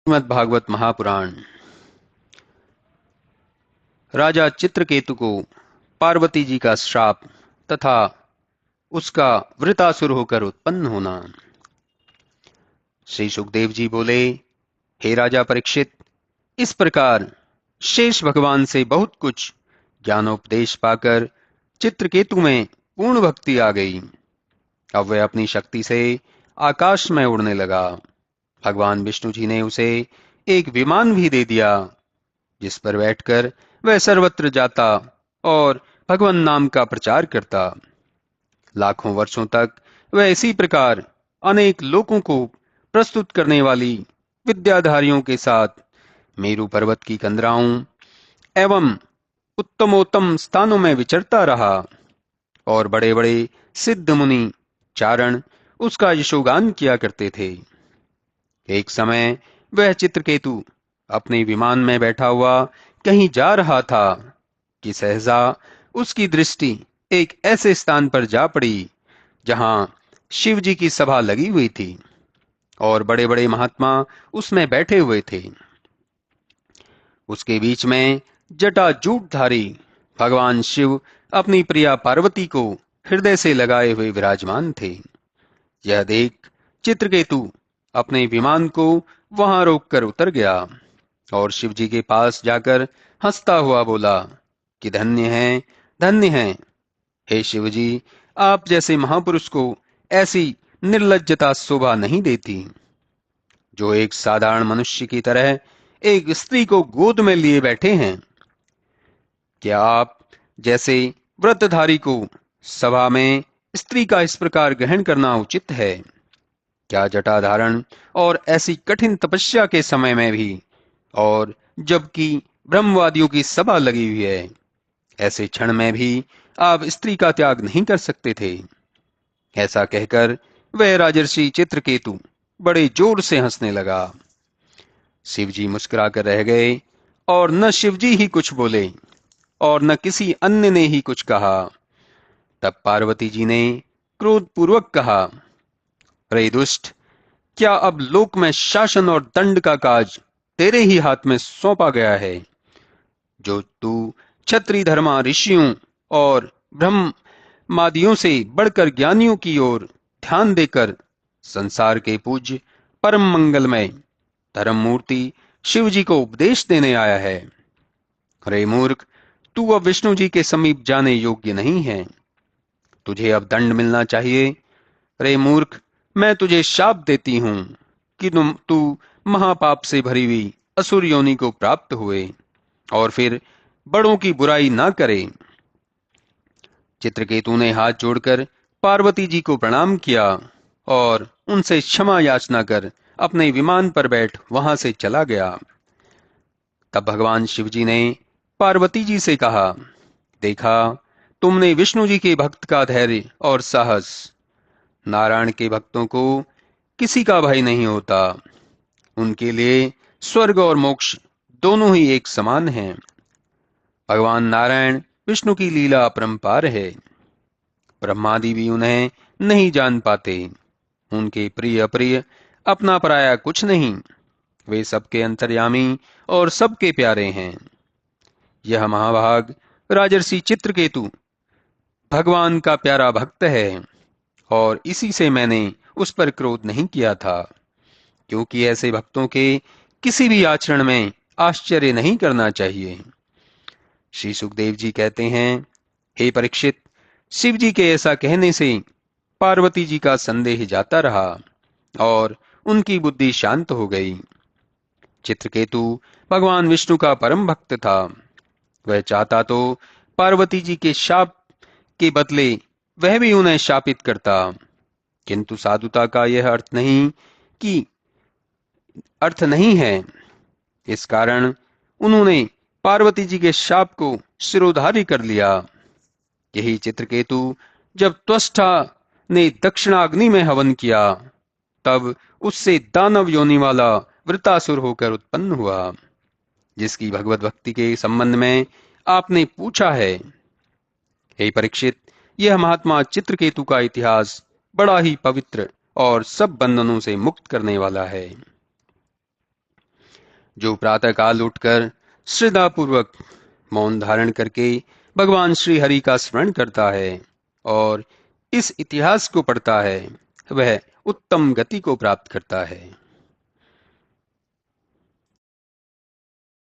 श्रीमद् भागवत महापुराण। राजा चित्रकेतु को पार्वती जी का श्राप तथा उसका वृतासुर होकर उत्पन्न होना। श्री सुखदेव जी बोले, हे राजा परीक्षित, इस प्रकार शेष भगवान से बहुत कुछ ज्ञानोपदेश पाकर चित्रकेतु में पूर्ण भक्ति आ गई। अब वह अपनी शक्ति से आकाश में उड़ने लगा। भगवान विष्णु जी ने उसे एक विमान भी दे दिया, जिस पर बैठकर वह सर्वत्र जाता और भगवान नाम का प्रचार करता। लाखों वर्षों तक वह इसी प्रकार अनेक लोगों को प्रस्तुत करने वाली विद्याधारियों के साथ मेरु पर्वत की कंदराओं एवं उत्तमोत्तम स्थानों में विचरता रहा और बड़े बड़े सिद्ध मुनि चारण उसका यशोगान किया करते थे। एक समय वह चित्रकेतु अपने विमान में बैठा हुआ कहीं जा रहा था कि सहसा उसकी दृष्टि एक ऐसे स्थान पर जा पड़ी जहां शिव जी की सभा लगी हुई थी और बड़े बड़े महात्मा उसमें बैठे हुए थे। उसके बीच में जटाजूटधारी भगवान शिव अपनी प्रिया पार्वती को हृदय से लगाए हुए विराजमान थे। यह देख चित्रकेतु अपने विमान को वहां रोककर उतर गया और शिव जी के पास जाकर हंसता हुआ बोला कि धन्य हैं, हे शिव जी, आप जैसे महापुरुष को ऐसी निर्लज्जता शोभा नहीं देती, जो एक साधारण मनुष्य की तरह एक स्त्री को गोद में लिए बैठे हैं। क्या आप जैसे व्रतधारी को सभा में स्त्री का इस प्रकार ग्रहण करना उचित है? क्या जटा धारण और ऐसी कठिन तपस्या के समय में भी, और जबकि ब्रह्मवादियों की सभा लगी हुई है, ऐसे क्षण में भी आप स्त्री का त्याग नहीं कर सकते थे? ऐसा कहकर वह राजर्षि चित्रकेतु बड़े जोर से हंसने लगा। शिवजी मुस्कुराकर रह गए और न शिवजी ही कुछ बोले और न किसी अन्य ने ही कुछ कहा। तब पार्वती जी ने क्रोध पूर्वक कहा, रे दुष्ट, क्या अब लोक में शासन और दंड का काज तेरे ही हाथ में सौंपा गया है? जो तू क्षत्रिय धर्मा ऋषियों और ब्रह्मादियों से बढ़कर ज्ञानियों की ओर ध्यान देकर संसार के पूज्य परम मंगलमय धर्म मूर्ति शिव जी को उपदेश देने आया है। रे मूर्ख, तू अब विष्णु जी के समीप जाने योग्य नहीं है। तुझे अब दंड मिलना चाहिए। रे मूर्ख, मैं तुझे शाप देती हूं कि तू महापाप से भरी हुई असुर योनि को प्राप्त हुए और फिर बड़ों की बुराई ना करे। चित्रकेतु ने हाथ जोड़कर पार्वती जी को प्रणाम किया और उनसे क्षमा याचना कर अपने विमान पर बैठ वहां से चला गया। तब भगवान शिवजी ने पार्वती जी से कहा, देखा, तुमने विष्णु जी के भक्त का धैर्य और साहस। नारायण के भक्तों को किसी का भय नहीं होता। उनके लिए स्वर्ग और मोक्ष दोनों ही एक समान हैं। भगवान नारायण विष्णु की लीला अपरंपार है। ब्रह्मादि भी उन्हें नहीं जान पाते। उनके प्रिय अप्रिय अपना पराया कुछ नहीं। वे सबके अंतर्यामी और सबके प्यारे हैं। यह महाभाग राजर्षि चित्रकेतु भगवान का प्यारा भक्त है और इसी से मैंने उस पर क्रोध नहीं किया था, क्योंकि ऐसे भक्तों के किसी भी आचरण में आश्चर्य नहीं करना चाहिए। श्री सुखदेव जी कहते हैं, हे परीक्षित, शिव जी के ऐसा कहने से पार्वती जी का संदेह जाता रहा और उनकी बुद्धि शांत हो गई। चित्रकेतु भगवान विष्णु का परम भक्त था। वह चाहता तो पार्वती जी के शाप के बदले वह भी उन्हें शापित करता, किंतु साधुता का यह अर्थ नहीं है। इस कारण उन्होंने पार्वती जी के शाप को सिरोधार्य कर लिया। यही चित्रकेतु जब त्वष्टा ने दक्षिणाग्नि में हवन किया, तब उससे दानव योनि वाला वृतासुर होकर उत्पन्न हुआ, जिसकी भगवत भक्ति के संबंध में आपने पूछा है। हे परीक्षित, यह महात्मा चित्रकेतु का इतिहास बड़ा ही पवित्र और सब बंधनों से मुक्त करने वाला है। जो प्रातःकाल उठकर श्रद्धापूर्वक मौन धारण करके भगवान श्री हरि का स्मरण करता है और इस इतिहास को पढ़ता है, वह उत्तम गति को प्राप्त करता है।